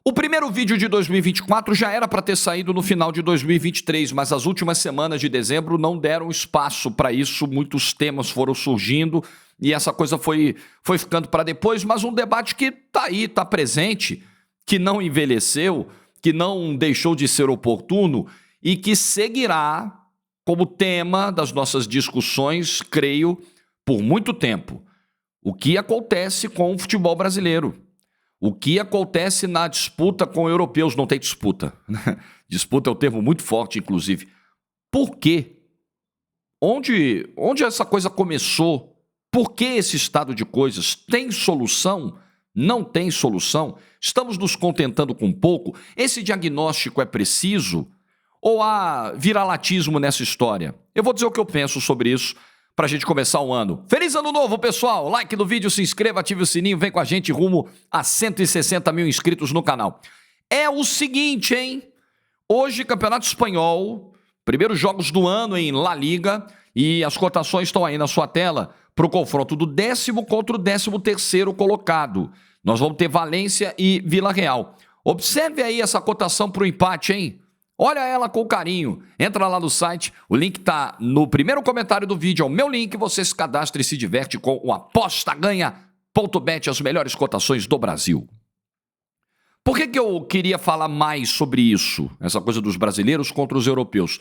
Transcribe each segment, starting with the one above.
O primeiro vídeo de 2024 já era para ter saído no final de 2023, mas as últimas semanas de dezembro não deram espaço para isso, muitos temas foram surgindo e essa coisa foi ficando para depois, mas um debate que está aí, está presente, que não envelheceu, que não deixou de ser oportuno e que seguirá como tema das nossas discussões, creio, por muito tempo. O que acontece com o futebol brasileiro? O que acontece na disputa com europeus? Não tem disputa. Disputa é um termo muito forte, inclusive. Por quê? Onde essa coisa começou? Por que esse estado de coisas? Tem solução? Não tem solução? Estamos nos contentando com pouco? Esse diagnóstico é preciso? Ou há viralatismo nessa história? Eu vou dizer o que eu penso sobre isso para a gente começar o ano. Feliz ano novo, pessoal! Like no vídeo, se inscreva, ative o sininho, vem com a gente rumo a 160 mil inscritos no canal. É o seguinte, hein? Hoje, Campeonato Espanhol, primeiros jogos do ano em La Liga, e as cotações estão aí na sua tela para o confronto do 10º contra o 13º colocado. Nós vamos ter Valência e Vila Real. Observe aí essa cotação para o empate, hein? Olha ela com carinho. Entra lá no site, o link está no primeiro comentário do vídeo, é o meu link, você se cadastra e se diverte com o apostaganha.bet, as melhores cotações do Brasil. Por que eu queria falar mais sobre isso, essa coisa dos brasileiros contra os europeus?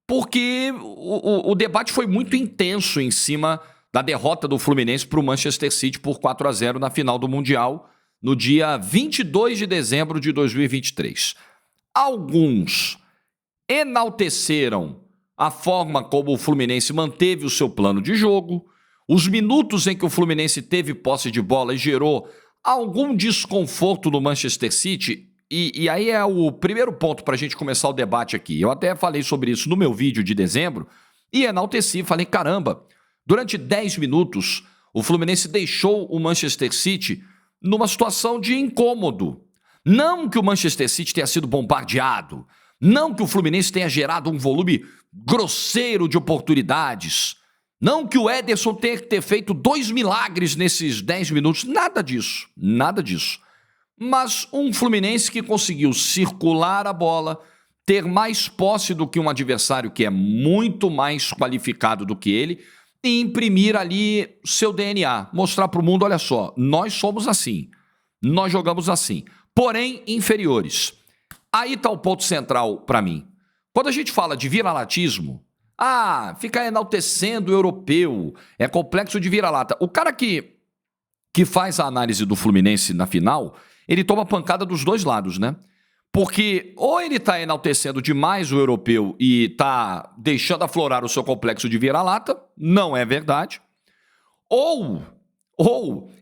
Porque o debate foi muito intenso em cima da derrota do Fluminense para o Manchester City por 4-0 na final do Mundial, no dia 22 de dezembro de 2023. Alguns enalteceram a forma como o Fluminense manteve o seu plano de jogo, os minutos em que o Fluminense teve posse de bola e gerou algum desconforto no Manchester City, e aí é o primeiro ponto para a gente começar o debate aqui. Eu até falei sobre isso no meu vídeo de dezembro e enalteci, falei, caramba, durante 10 minutos o Fluminense deixou o Manchester City numa situação de incômodo. Não que o Manchester City tenha sido bombardeado, não que o Fluminense tenha gerado um volume grosseiro de oportunidades, não que o Ederson tenha que ter feito 2 milagres nesses 10 minutos, nada disso, nada disso. Mas um Fluminense que conseguiu circular a bola, ter mais posse do que um adversário que é muito mais qualificado do que ele e imprimir ali seu DNA, mostrar para o mundo, olha só, nós somos assim, nós jogamos assim. Porém, inferiores. Aí está o ponto central para mim. Quando a gente fala de viralatismo, fica enaltecendo o europeu, é complexo de vira-lata. O cara que faz a análise do Fluminense na final, ele toma pancada dos dois lados, né? Porque ou ele está enaltecendo demais o europeu e está deixando aflorar o seu complexo de vira-lata, não é verdade, ou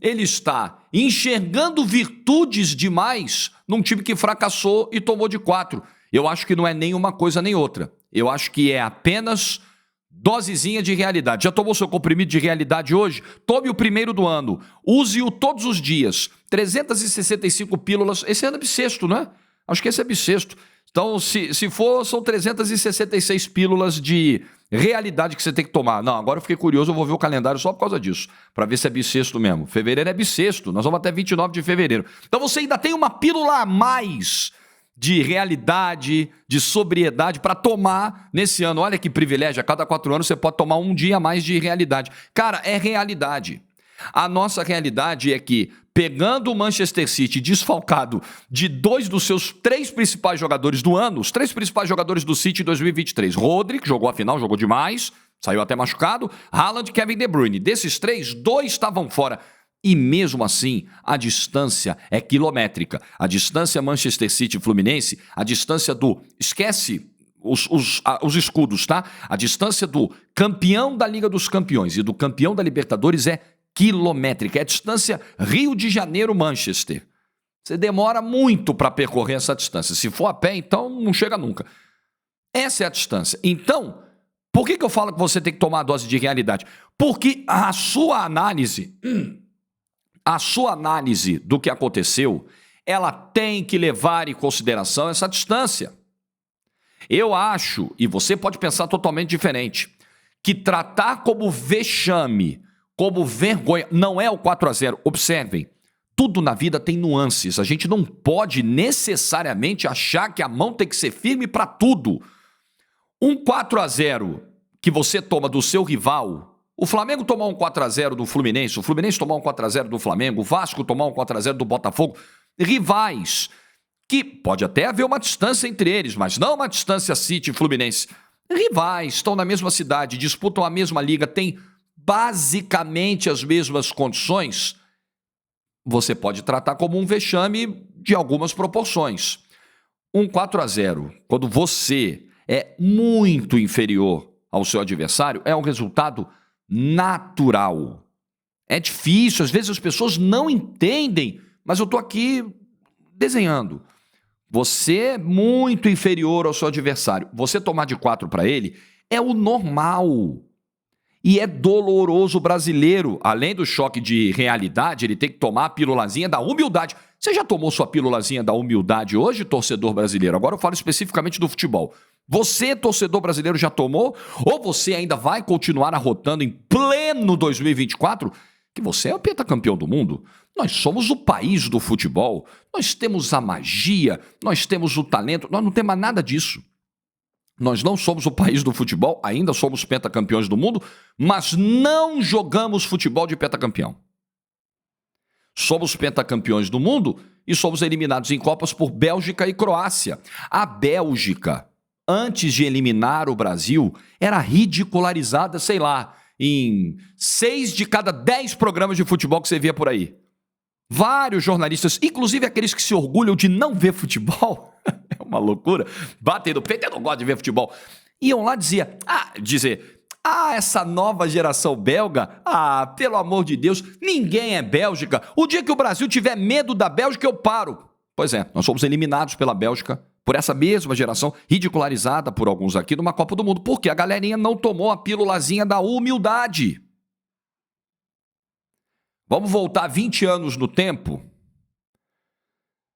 ele está enxergando virtudes demais num time que fracassou e tomou de 4. Eu acho que não é nem uma coisa nem outra. Eu acho que é apenas dosezinha de realidade. Já tomou seu comprimido de realidade hoje? Tome o primeiro do ano. Use-o todos os dias. 365 pílulas. Esse ano é bissexto, não é? Acho que esse é bissexto. Então, se for, são 366 pílulas de realidade que você tem que tomar. Não, agora eu fiquei curioso, eu vou ver o calendário só por causa disso, para ver se é bissexto mesmo. Fevereiro é bissexto, nós vamos até 29 de fevereiro. Então você ainda tem uma pílula a mais de realidade, de sobriedade para tomar nesse ano. Olha que privilégio, a cada 4 anos você pode tomar um dia a mais de realidade. Cara, é realidade. A nossa realidade é que, pegando o Manchester City desfalcado de 2 dos seus 3 principais jogadores do ano, os 3 principais jogadores do City em 2023, Rodri, que jogou a final, jogou demais, saiu até machucado, Haaland e Kevin De Bruyne. Desses 3, 2 estavam fora. E mesmo assim, a distância é quilométrica. A distância Manchester City e Fluminense, a distância do... Esquece os escudos, tá? A distância do campeão da Liga dos Campeões e do campeão da Libertadores é quilométrica, é a distância Rio de Janeiro-Manchester. Você demora muito para percorrer essa distância. Se for a pé, então não chega nunca. Essa é a distância. Então, por que eu falo que você tem que tomar a dose de realidade? Porque a sua análise do que aconteceu, ela tem que levar em consideração essa distância. Eu acho, e você pode pensar totalmente diferente, que tratar como vexame, como vergonha, não é o 4-0. Observem, Tudo na vida tem nuances. A gente não pode necessariamente achar que a mão tem que ser firme para tudo. Um 4-0 que você toma do seu rival, o Flamengo tomar um 4-0 do Fluminense, o Fluminense tomar um 4-0 do Flamengo, o Vasco tomar um 4-0 do Botafogo, rivais que pode até haver uma distância entre eles, mas não uma distância City e Fluminense. Rivais, estão na mesma cidade, disputam a mesma liga, têm basicamente as mesmas condições. Você pode tratar como um vexame de algumas proporções. Um 4-0, quando você é muito inferior ao seu adversário, é um resultado natural. É difícil, às vezes as pessoas não entendem, mas eu estou aqui desenhando. Você é muito inferior ao seu adversário. Você tomar de 4 para ele é o normal. E é doloroso o brasileiro. Além do choque de realidade, ele tem que tomar a pílulazinha da humildade. Você já tomou sua pílulazinha da humildade hoje, torcedor brasileiro? Agora eu falo especificamente do futebol. Você, torcedor brasileiro, já tomou? Ou você ainda vai continuar arrotando em pleno 2024 que você é o pentacampeão do mundo? Nós somos o país do futebol. Nós temos a magia, nós temos o talento, nós não temos mais nada disso. Nós não somos o país do futebol, ainda somos pentacampeões do mundo, mas não jogamos futebol de pentacampeão. Somos pentacampeões do mundo e somos eliminados em Copas por Bélgica e Croácia. A Bélgica, antes de eliminar o Brasil, era ridicularizada, sei lá, em 6 de cada 10 programas de futebol que você via por aí. Vários jornalistas, inclusive aqueles que se orgulham de não ver futebol, é uma loucura, batem no peito, eu não gosto de ver futebol, iam lá dizer, essa nova geração belga, pelo amor de Deus, ninguém é Bélgica, o dia que o Brasil tiver medo da Bélgica eu paro. Pois é, nós somos eliminados pela Bélgica, por essa mesma geração, ridicularizada por alguns aqui numa Copa do Mundo, porque a galerinha não tomou a pílulazinha da humildade. Vamos voltar 20 anos no tempo?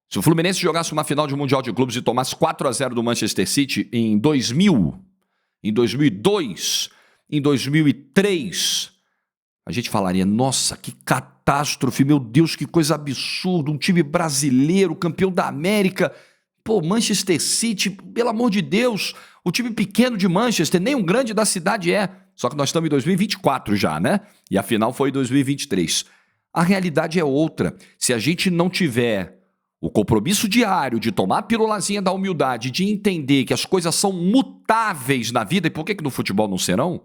Se o Fluminense jogasse uma final de Mundial de Clubes e tomasse 4-0 do Manchester City em 2000, em 2002, em 2003, a gente falaria, nossa, que catástrofe, meu Deus, que coisa absurda, um time brasileiro, campeão da América, pô, Manchester City, pelo amor de Deus, o time pequeno de Manchester, nem um grande da cidade é, só que nós estamos em 2024 já, né? E a final foi em 2023. A realidade é outra. Se a gente não tiver o compromisso diário de tomar a pílulazinha da humildade, de entender que as coisas são mutáveis na vida, e por que no futebol não serão?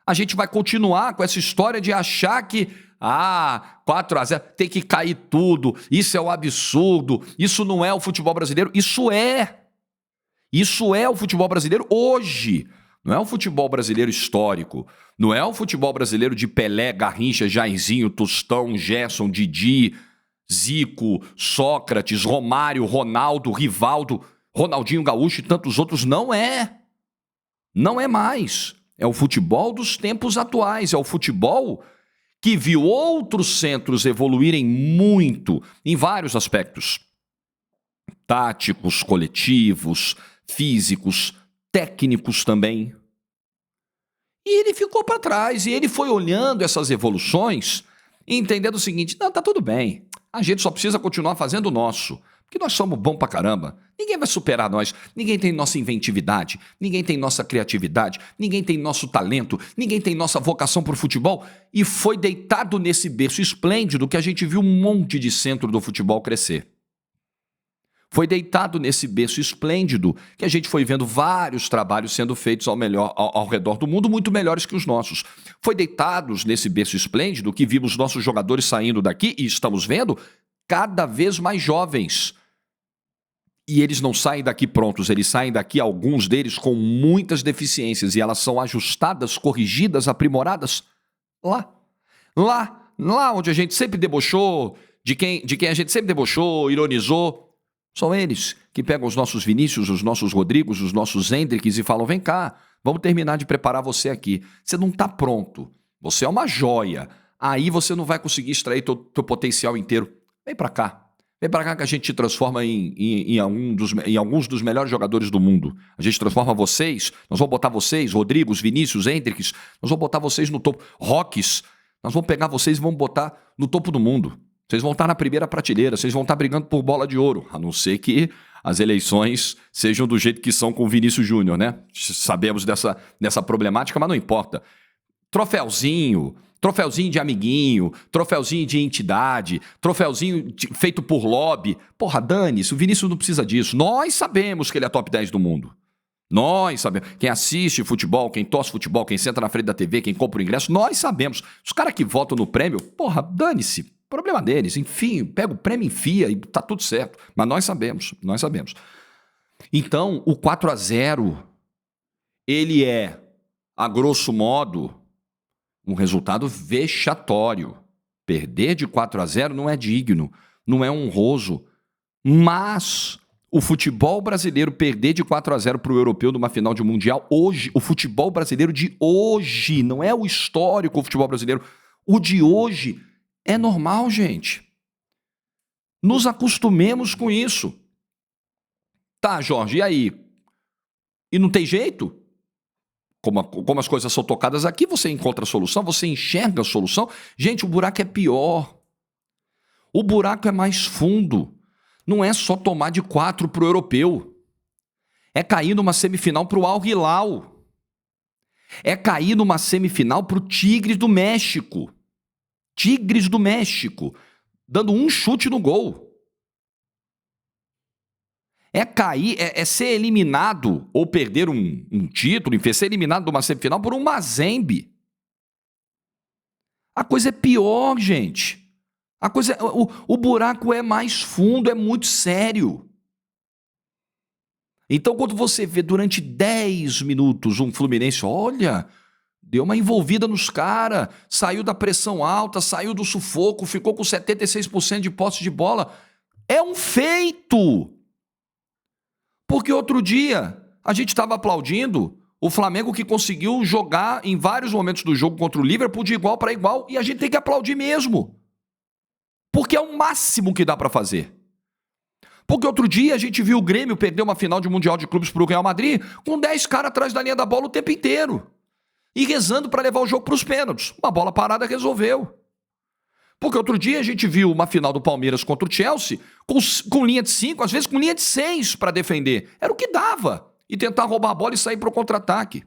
A gente vai continuar com essa história de achar que 4-0, tem que cair tudo, isso é um absurdo, isso não é o futebol brasileiro. Isso é o futebol brasileiro hoje. Não é o futebol brasileiro histórico, não é o futebol brasileiro de Pelé, Garrincha, Jairzinho, Tostão, Gerson, Didi, Zico, Sócrates, Romário, Ronaldo, Rivaldo, Ronaldinho Gaúcho e tantos outros. Não é. Não é mais. É o futebol dos tempos atuais, é o futebol que viu outros centros evoluírem muito em vários aspectos. Táticos, coletivos, físicos, técnicos também. E ele ficou para trás, e ele foi olhando essas evoluções e entendendo o seguinte, não, tá tudo bem, a gente só precisa continuar fazendo o nosso, porque nós somos bom pra caramba, ninguém vai superar nós, ninguém tem nossa inventividade, ninguém tem nossa criatividade, ninguém tem nosso talento, ninguém tem nossa vocação por futebol, e foi deitado nesse berço esplêndido que a gente viu um monte de centro do futebol crescer. Foi deitado nesse berço esplêndido que a gente foi vendo vários trabalhos sendo feitos ao redor do mundo, muito melhores que os nossos. Foi deitados nesse berço esplêndido que vimos nossos jogadores saindo daqui, e estamos vendo, cada vez mais jovens. E eles não saem daqui prontos, eles saem daqui, alguns deles, com muitas deficiências, e elas são ajustadas, corrigidas, aprimoradas lá. Lá onde a gente sempre debochou, de quem a gente sempre debochou, ironizou. São eles que pegam os nossos Vinícius, os nossos Rodrigos, os nossos Hendriks e falam, vem cá, vamos terminar de preparar você aqui. Você não está pronto, você é uma joia, aí você não vai conseguir extrair teu potencial inteiro. Vem para cá que a gente te transforma em alguns dos melhores jogadores do mundo. A gente transforma vocês, nós vamos botar vocês, Rodrigos, Vinícius, Hendriks, nós vamos botar vocês no topo, Rocks, nós vamos pegar vocês e vamos botar no topo do mundo. Vocês vão estar na primeira prateleira, vocês vão estar brigando por bola de ouro, a não ser que as eleições sejam do jeito que são com o Vinícius Júnior, né? Sabemos dessa problemática, mas não importa. Troféuzinho de amiguinho, troféuzinho de entidade, troféuzinho feito por lobby. Porra, dane-se, o Vinícius não precisa disso. Nós sabemos que ele é top 10 do mundo. Nós sabemos. Quem assiste futebol, quem torce futebol, quem senta na frente da TV, quem compra o ingresso, nós sabemos. Os caras que votam no prêmio, porra, dane-se. Problema deles. Enfim, pega o prêmio, enfia e tá tudo certo. Mas nós sabemos. Então, o 4-0, ele é, a grosso modo, um resultado vexatório. Perder de 4-0 não é digno, não é honroso. Mas o futebol brasileiro perder de 4-0 para o europeu numa final de mundial, hoje, o futebol brasileiro de hoje, não é o histórico, o futebol brasileiro, o de hoje é normal, gente. Nos acostumemos com isso. Tá, Jorge, e aí? E não tem jeito? Como as coisas são tocadas aqui, você encontra a solução, você enxerga a solução. Gente, o buraco é pior. O buraco é mais fundo. Não é só tomar de 4 para o europeu. É cair numa semifinal para o Al Hilal. É cair numa semifinal para o Tigres do México. Tigres do México, dando um chute no gol. É cair, é ser eliminado ou perder um título, enfim, ser eliminado de uma semifinal por um Mazembe. A coisa é pior, gente. O buraco é mais fundo, é muito sério. Então, quando você vê durante 10 minutos um Fluminense, olha, deu uma envolvida nos caras, saiu da pressão alta, saiu do sufoco, ficou com 76% de posse de bola. É um feito! Porque outro dia a gente estava aplaudindo o Flamengo que conseguiu jogar em vários momentos do jogo contra o Liverpool de igual para igual e a gente tem que aplaudir mesmo. Porque é o máximo que dá para fazer. Porque outro dia a gente viu o Grêmio perder uma final de Mundial de Clubes para o Real Madrid com 10 caras atrás da linha da bola o tempo inteiro. E rezando para levar o jogo para os pênaltis. Uma bola parada resolveu. Porque outro dia a gente viu uma final do Palmeiras contra o Chelsea com linha de 5, às vezes com linha de 6 para defender. Era o que dava. E tentar roubar a bola e sair para o contra-ataque.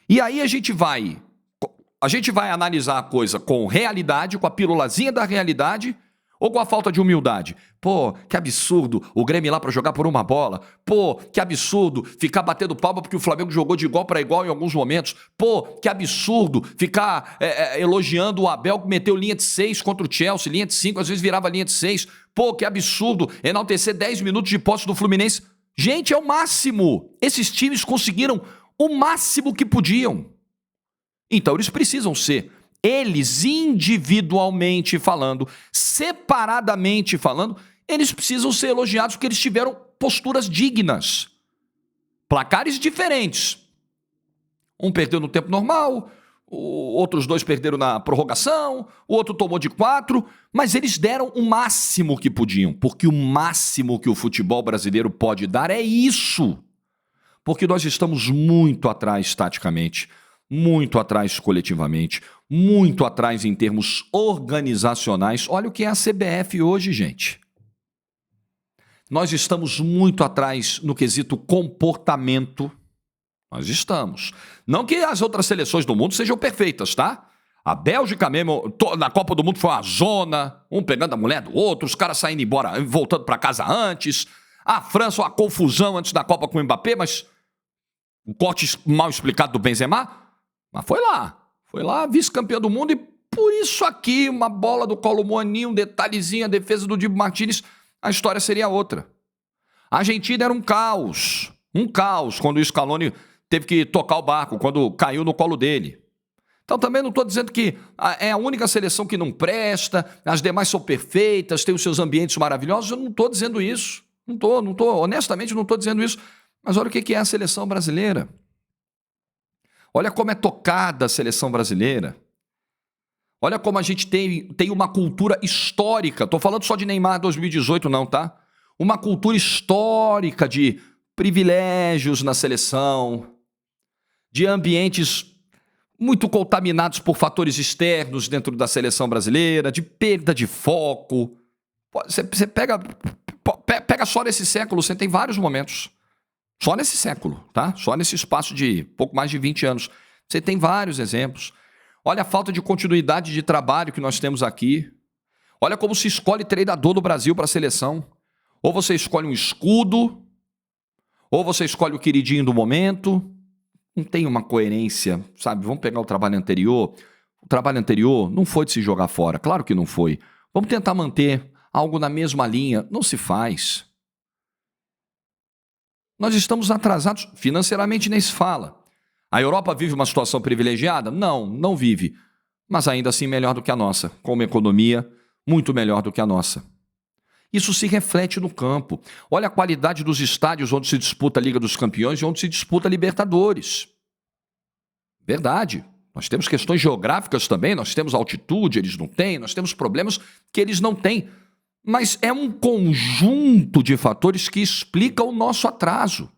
E aí a gente vai analisar a coisa com realidade, com a pílulazinha da realidade, ou com a falta de humildade. Pô, que absurdo o Grêmio ir lá para jogar por uma bola. Pô, que absurdo ficar batendo palma porque o Flamengo jogou de igual para igual em alguns momentos. Pô, que absurdo ficar elogiando o Abel que meteu linha de 6 contra o Chelsea, linha de 5, às vezes virava linha de 6. Pô, que absurdo enaltecer 10 minutos de posse do Fluminense. Gente, é o máximo. Esses times conseguiram o máximo que podiam. Então eles precisam ser, eles individualmente falando, separadamente falando, eles precisam ser elogiados porque eles tiveram posturas dignas. Placares diferentes. Um perdeu no tempo normal, outros 2 perderam na prorrogação, o outro tomou de 4, mas eles deram o máximo que podiam, porque o máximo que o futebol brasileiro pode dar é isso. Porque nós estamos muito atrás taticamente, muito atrás coletivamente, muito atrás em termos organizacionais. Olha o que é a CBF hoje, gente. Nós estamos muito atrás no quesito comportamento. Nós estamos. Não que as outras seleções do mundo sejam perfeitas, tá? A Bélgica mesmo, na Copa do Mundo foi uma zona, um pegando a mulher do outro, os caras saindo embora, voltando para casa antes. A França, uma confusão antes da Copa com o Mbappé, mas um corte mal explicado do Benzema. Mas foi lá, vice-campeão do mundo, e por isso aqui, uma bola do Colomoni, um detalhezinho, a defesa do Dibu Martínez, a história seria outra. A Argentina era um caos quando o Scaloni teve que tocar o barco, quando caiu no colo dele. Então também não estou dizendo que é a única seleção que não presta, as demais são perfeitas, têm os seus ambientes maravilhosos, eu não estou dizendo isso. Honestamente não estou dizendo isso. Mas olha o que é a seleção brasileira. Olha como é tocada a seleção brasileira. Olha como a gente tem uma cultura histórica. Estou falando só de Neymar 2018 não, tá? Uma cultura histórica de privilégios na seleção, de ambientes muito contaminados por fatores externos dentro da seleção brasileira, de perda de foco. Você pega só nesse século, você tem vários momentos. Só nesse século, tá? Só nesse espaço de pouco mais de 20 anos. Você tem vários exemplos. Olha a falta de continuidade de trabalho que nós temos aqui. Olha como se escolhe treinador no Brasil para a seleção. Ou você escolhe um escudo, ou você escolhe o queridinho do momento. Não tem uma coerência, sabe? Vamos pegar o trabalho anterior. O trabalho anterior não foi de se jogar fora, claro que não foi. Vamos tentar manter algo na mesma linha. Não se faz. Nós estamos atrasados, financeiramente nem se fala. A Europa vive uma situação privilegiada? Não, não vive. Mas ainda assim melhor do que a nossa, com uma economia muito melhor do que a nossa. Isso se reflete no campo. Olha a qualidade dos estádios onde se disputa a Liga dos Campeões e onde se disputa a Libertadores. Verdade. Nós temos questões geográficas também, nós temos altitude, eles não têm, nós temos problemas que eles não têm. Mas é um conjunto de fatores que explica o nosso atraso,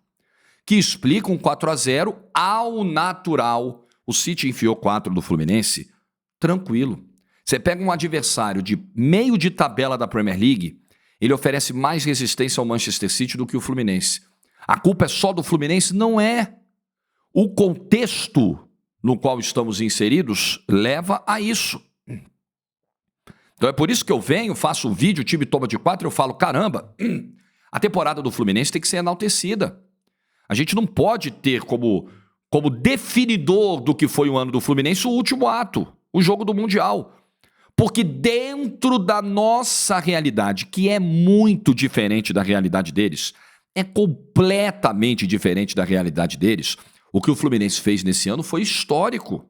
que explica um 4-0 ao natural. O City enfiou 4 do Fluminense, tranquilo. Você pega um adversário de meio de tabela da Premier League, ele oferece mais resistência ao Manchester City do que o Fluminense. A culpa é só do Fluminense? Não é. O contexto no qual estamos inseridos leva a isso. Então é por isso que eu venho, faço um vídeo, o time toma de 4 e eu falo, caramba, a temporada do Fluminense tem que ser enaltecida. A gente não pode ter como definidor do que foi o ano do Fluminense o último ato, o jogo do Mundial. Porque dentro da nossa realidade, que é muito diferente da realidade deles, é completamente diferente da realidade deles, o que o Fluminense fez nesse ano foi histórico,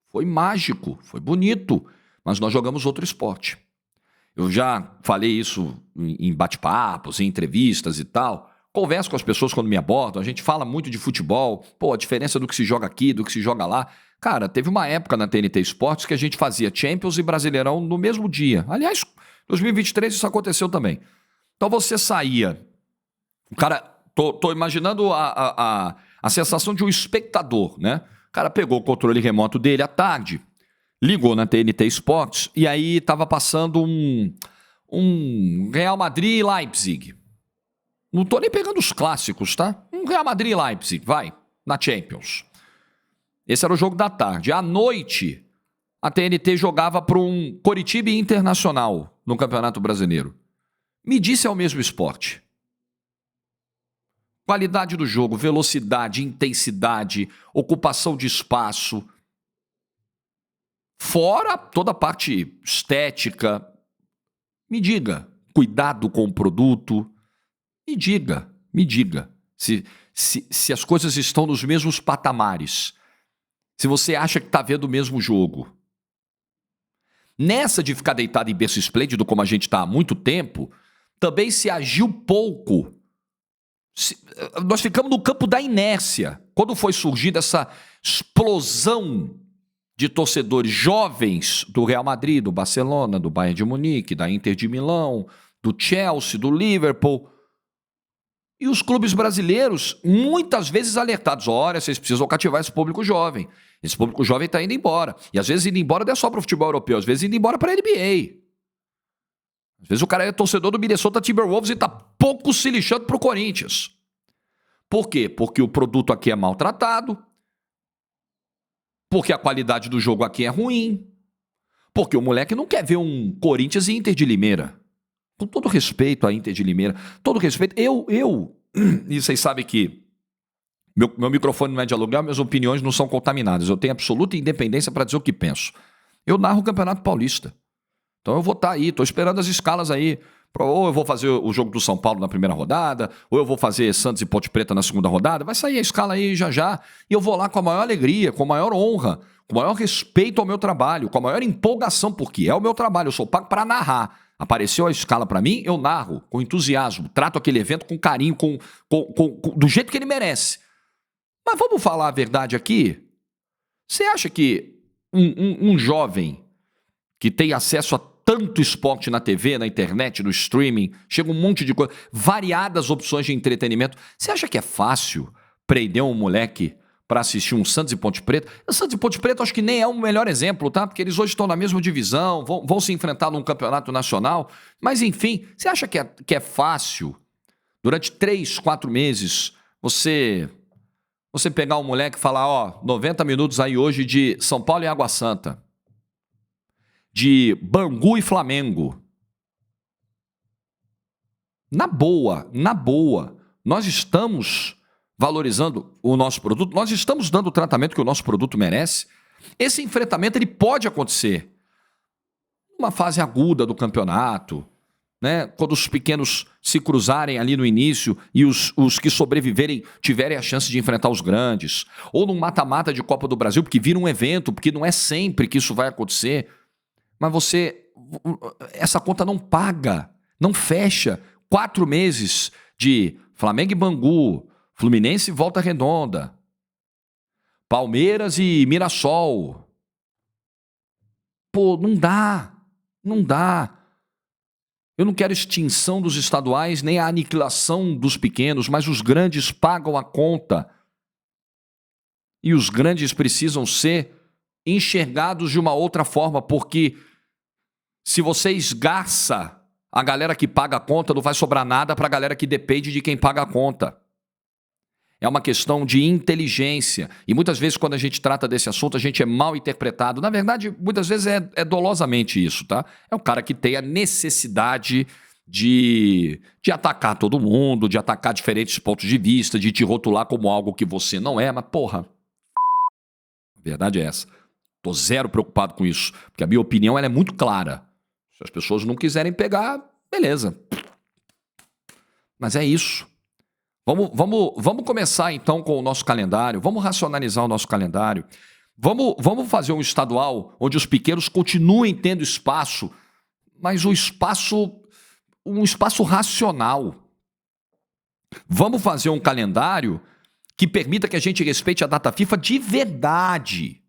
foi mágico, foi bonito, mas nós jogamos outro esporte. Eu já falei isso em bate-papos, em entrevistas e tal. Converso com as pessoas quando me abordam, a gente fala muito de futebol, a diferença do que se joga aqui, do que se joga lá. Cara, teve uma época na TNT Esportes que a gente fazia Champions e Brasileirão no mesmo dia. Aliás, em 2023 isso aconteceu também. Então você saía... Cara, tô imaginando a sensação de um espectador, né? O cara pegou o controle remoto dele à tarde, ligou na TNT Esportes e aí tava passando um Real Madrid e Leipzig. Não tô nem pegando os clássicos, tá? Um Real Madrid e Leipzig, vai, na Champions. Esse era o jogo da tarde. À noite, a TNT jogava para um Coritiba Internacional no Campeonato Brasileiro. Me disse é o mesmo esporte. Qualidade do jogo, velocidade, intensidade, ocupação de espaço. Fora toda a parte estética. Me diga, cuidado com o produto. Me diga se as coisas estão nos mesmos patamares. Se você acha que está vendo o mesmo jogo. Nessa de ficar deitado em berço esplêndido, como a gente está há muito tempo, também se agiu pouco. Nós ficamos no campo da inércia. Quando foi surgida essa explosão de torcedores jovens do Real Madrid, do Barcelona, do Bayern de Munique, da Inter de Milão, do Chelsea, do Liverpool. E os clubes brasileiros, muitas vezes alertados, olha, vocês precisam cativar esse público jovem. Esse público jovem está indo embora. E às vezes indo embora não é só para o futebol europeu, às vezes indo embora para a NBA. Às vezes o cara é torcedor do Minnesota Timberwolves e está pouco se lixando para o Corinthians. Por quê? Porque o produto aqui é maltratado, porque a qualidade do jogo aqui é ruim, porque o moleque não quer ver um Corinthians e Inter de Limeira. Com todo respeito à Inter de Limeira, todo respeito, e vocês sabem que meu microfone não é de aluguel, minhas opiniões não são contaminadas, eu tenho absoluta independência para dizer o que penso. Eu narro o Campeonato Paulista, então eu vou estar aí, estou esperando as escalas aí, ou eu vou fazer o jogo do São Paulo na primeira rodada, ou eu vou fazer Santos e Ponte Preta na segunda rodada, vai sair a escala aí já, e eu vou lá com a maior alegria, com a maior honra, com o maior respeito ao meu trabalho, com a maior empolgação, porque é o meu trabalho, eu sou pago para narrar. Apareceu a escala para mim, eu narro com entusiasmo, trato aquele evento com carinho, do jeito que ele merece. Mas vamos falar a verdade aqui? Você acha que um jovem que tem acesso a tanto esporte na TV, na internet, no streaming, chega um monte de coisa, variadas opções de entretenimento, você acha que é fácil prender um moleque para assistir um Santos e Ponte Preta. O Santos e Ponte Preta acho que nem é o melhor exemplo, tá? Porque eles hoje estão na mesma divisão, vão se enfrentar num campeonato nacional. Mas enfim, você acha que é fácil, durante 3, 4 meses, você pegar um moleque e falar, ó, 90 minutos aí hoje de São Paulo e Água Santa, de Bangu e Flamengo. Na boa, nós estamos valorizando o nosso produto, nós estamos dando o tratamento que o nosso produto merece. Esse enfrentamento ele pode acontecer numa fase aguda do campeonato, né? Quando os pequenos se cruzarem ali no início e os que sobreviverem tiverem a chance de enfrentar os grandes, ou num mata-mata de Copa do Brasil, porque vira um evento, porque não é sempre que isso vai acontecer. Mas essa conta não paga, não fecha. 4 meses de Flamengo e Bangu, Fluminense e Volta Redonda, Palmeiras e Mirassol. Pô, não dá. Eu não quero extinção dos estaduais, nem a aniquilação dos pequenos, mas os grandes pagam a conta. E os grandes precisam ser enxergados de uma outra forma, porque se você esgarça a galera que paga a conta, não vai sobrar nada para a galera que depende de quem paga a conta. É uma questão de inteligência. E muitas vezes, quando a gente trata desse assunto, a gente é mal interpretado. Na verdade, muitas vezes é dolosamente isso, tá? É o cara que tem a necessidade de atacar todo mundo, de atacar diferentes pontos de vista, de te rotular como algo que você não é, mas porra, a verdade é essa. Tô zero preocupado com isso, porque a minha opinião ela é muito clara. Se as pessoas não quiserem pegar, beleza. Mas é isso. Vamos começar então com o nosso calendário, vamos racionalizar o nosso calendário, vamos fazer um estadual onde os pequenos continuem tendo espaço, mas um espaço racional. Vamos fazer um calendário que permita que a gente respeite a data FIFA de verdade.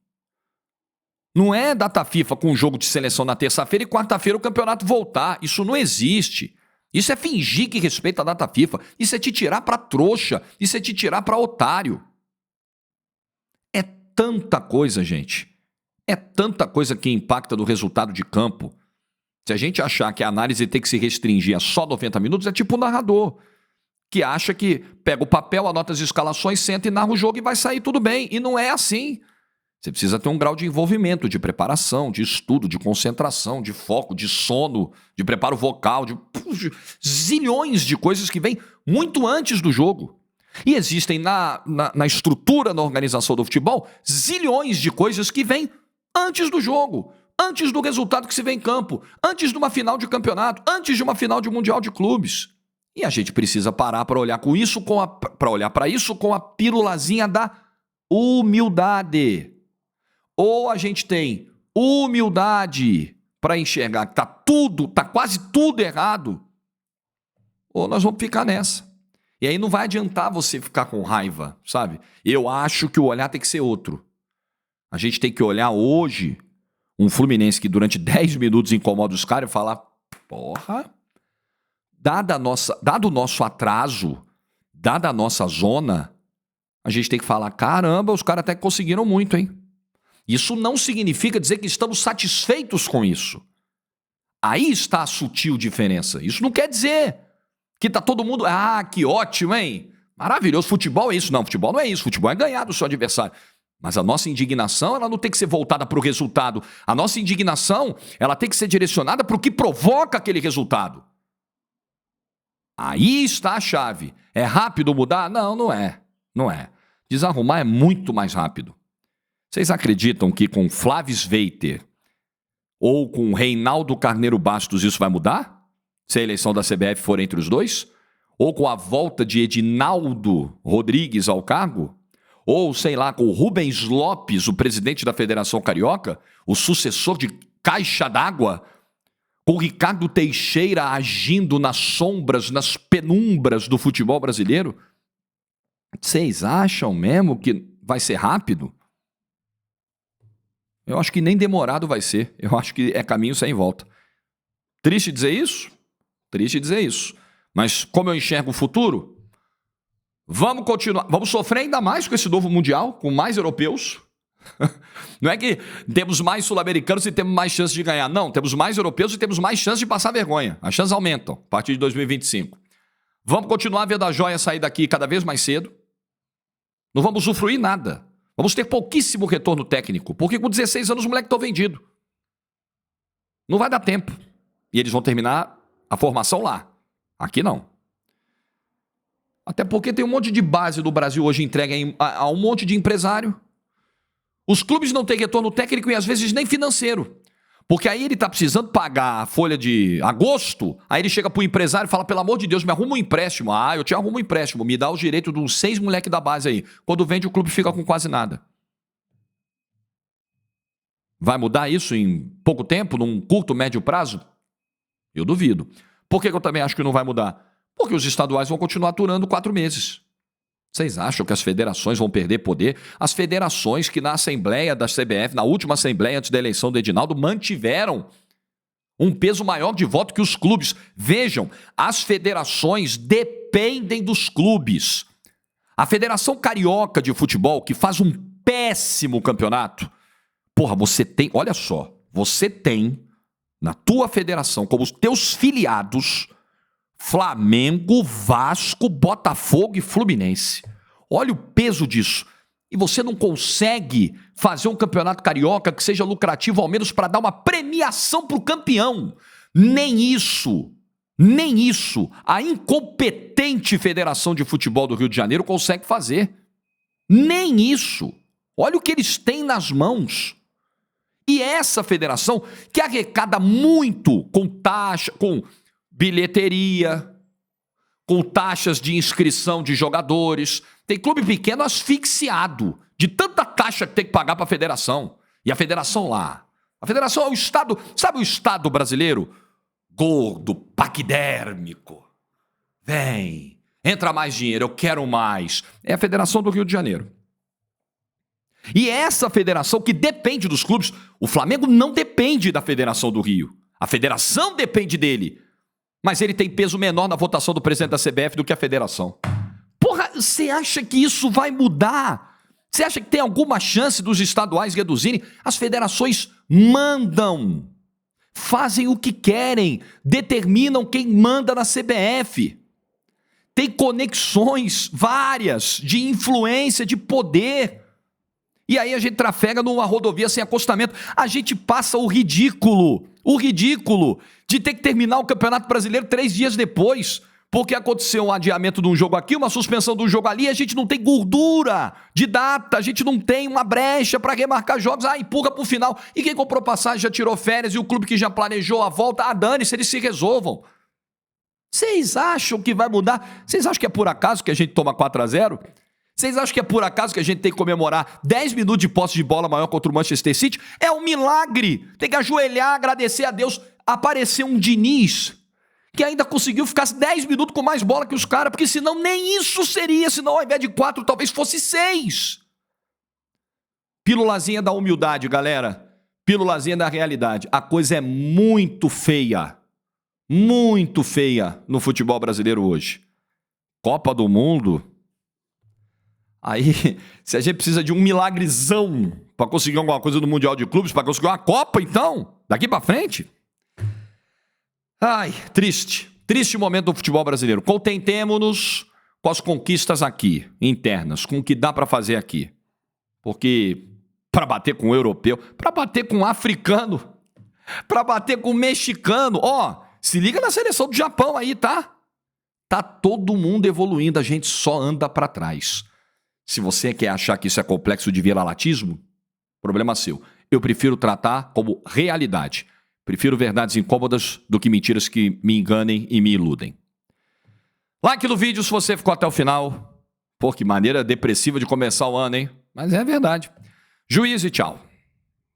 Não é data FIFA com um jogo de seleção na terça-feira e quarta-feira o campeonato voltar. Isso não existe. Isso é fingir que respeita a data FIFA. Isso é te tirar pra trouxa. Isso é te tirar pra otário. É tanta coisa, gente. É tanta coisa que impacta no resultado de campo. Se a gente achar que a análise tem que se restringir a só 90 minutos, é tipo o narrador, que acha que pega o papel, anota as escalações, senta e narra o jogo e vai sair tudo bem. E não é assim. Você precisa ter um grau de envolvimento, de preparação, de estudo, de concentração, de foco, de sono, de preparo vocal, de zilhões de coisas que vêm muito antes do jogo. E existem na estrutura, na organização do futebol, zilhões de coisas que vêm antes do jogo, antes do resultado que se vê em campo, antes de uma final de campeonato, antes de uma final de Mundial de Clubes. E a gente precisa parar para olhar para isso com a pílulazinha da humildade. Ou a gente tem humildade para enxergar que tá quase tudo errado, ou nós vamos ficar nessa. E aí não vai adiantar você ficar com raiva, sabe? Eu acho que o olhar tem que ser outro. A gente tem que olhar hoje um Fluminense que durante 10 minutos incomoda os caras e falar, porra, dado o nosso atraso, dada a nossa zona, a gente tem que falar, caramba, os caras até que conseguiram muito, hein? Isso não significa dizer que estamos satisfeitos com isso. Aí está a sutil diferença. Isso não quer dizer que tá todo mundo... Ah, que ótimo, hein? Maravilhoso. Futebol é isso. Não, futebol não é isso. Futebol é ganhar do seu adversário. Mas a nossa indignação, ela não tem que ser voltada para o resultado. A nossa indignação, ela tem que ser direcionada para o que provoca aquele resultado. Aí está a chave. É rápido mudar? Não, não é. Não é. Desarrumar é muito mais rápido. Vocês acreditam que com Flávio Sveiter ou com Reinaldo Carneiro Bastos isso vai mudar? Se a eleição da CBF for entre os dois? Ou com a volta de Edinaldo Rodrigues ao cargo? Ou, sei lá, com o Rubens Lopes, o presidente da Federação Carioca, o sucessor de Caixa d'Água, com o Ricardo Teixeira agindo nas sombras, nas penumbras do futebol brasileiro? Vocês acham mesmo que vai ser rápido? Eu acho que nem demorado vai ser. Eu acho que é caminho sem volta. Triste dizer isso? Triste dizer isso. Mas como eu enxergo o futuro? Vamos continuar, vamos sofrer ainda mais com esse novo Mundial, com mais europeus. Não é que temos mais sul-americanos e temos mais chances de ganhar. Não, temos mais europeus e temos mais chances de passar vergonha. As chances aumentam a partir de 2025. Vamos continuar vendo a joia sair daqui cada vez mais cedo. Não vamos usufruir nada. Vamos ter pouquíssimo retorno técnico, porque com 16 anos os moleques estão vendidos. Não vai dar tempo. E eles vão terminar a formação lá. Aqui não. Até porque tem um monte de base do Brasil hoje entregue a um monte de empresário. Os clubes não têm retorno técnico e às vezes nem financeiro. Porque aí ele está precisando pagar a folha de agosto, aí ele chega pro empresário e fala, pelo amor de Deus, me arruma um empréstimo. Ah, eu te arrumo um empréstimo, me dá os direitos de uns 6 moleques da base aí. Quando vende, o clube fica com quase nada. Vai mudar isso em pouco tempo, num curto, médio prazo? Eu duvido. Por que eu também acho que não vai mudar? Porque os estaduais vão continuar aturando 4 meses. Vocês acham que as federações vão perder poder? As federações que na Assembleia da CBF, na última Assembleia antes da eleição do Edinaldo, mantiveram um peso maior de voto que os clubes. Vejam, as federações dependem dos clubes. A Federação Carioca de Futebol, que faz um péssimo campeonato, porra, olha só, você tem na tua federação, como os teus filiados, Flamengo, Vasco, Botafogo e Fluminense. Olha o peso disso. E você não consegue fazer um campeonato carioca que seja lucrativo, ao menos para dar uma premiação para o campeão. Nem isso a incompetente Federação de Futebol do Rio de Janeiro consegue fazer. Nem isso. Olha o que eles têm nas mãos. E essa federação que arrecada muito com taxa, com bilheteria, com taxas de inscrição de jogadores. Tem clube pequeno asfixiado de tanta taxa que tem que pagar para a federação. E a federação lá. A federação é o Estado. Sabe o Estado brasileiro? Gordo, paquidérmico. Vem, entra mais dinheiro, eu quero mais. É a Federação do Rio de Janeiro. E essa federação que depende dos clubes, o Flamengo não depende da Federação do Rio. A federação depende dele. Mas ele tem peso menor na votação do presidente da CBF do que a federação. Porra, você acha que isso vai mudar? Você acha que tem alguma chance dos estaduais reduzirem? As federações mandam, fazem o que querem, determinam quem manda na CBF. Tem conexões várias de influência, de poder. E aí a gente trafega numa rodovia sem acostamento. A gente passa o ridículo de ter que terminar o Campeonato Brasileiro 3 dias depois, porque aconteceu um adiamento de um jogo aqui, uma suspensão de um jogo ali, e a gente não tem gordura de data, a gente não tem uma brecha para remarcar jogos, empurra pro final. E quem comprou passagem já tirou férias, e o clube que já planejou a volta, dane-se, eles se resolvam. Vocês acham que vai mudar? Vocês acham que é por acaso que a gente toma 4-0? Vocês acham que é por acaso que a gente tem que comemorar 10 minutos de posse de bola maior contra o Manchester City? É um milagre! Tem que ajoelhar, agradecer a Deus. Apareceu um Diniz que ainda conseguiu ficar 10 minutos com mais bola que os caras, porque senão nem isso seria, senão ao invés de 4 talvez fosse 6. Pílulazinha da humildade, galera. Pílulazinha da realidade. A coisa é muito feia no futebol brasileiro hoje. Copa do Mundo... Aí, se a gente precisa de um milagrezão para conseguir alguma coisa no Mundial de Clubes, para conseguir uma Copa, então, daqui para frente. Triste momento do futebol brasileiro. Contentemo-nos com as conquistas aqui, internas, com o que dá para fazer aqui. Porque para bater com o europeu, para bater com o africano, para bater com o mexicano, se liga na seleção do Japão aí, tá? Tá todo mundo evoluindo, a gente só anda para trás. Se você quer achar que isso é complexo de vira-latismo, problema seu. Eu prefiro tratar como realidade. Prefiro verdades incômodas do que mentiras que me enganem e me iludem. Like no vídeo se você ficou até o final. Pô, que maneira depressiva de começar o ano, hein? Mas é verdade. Juízo e tchau.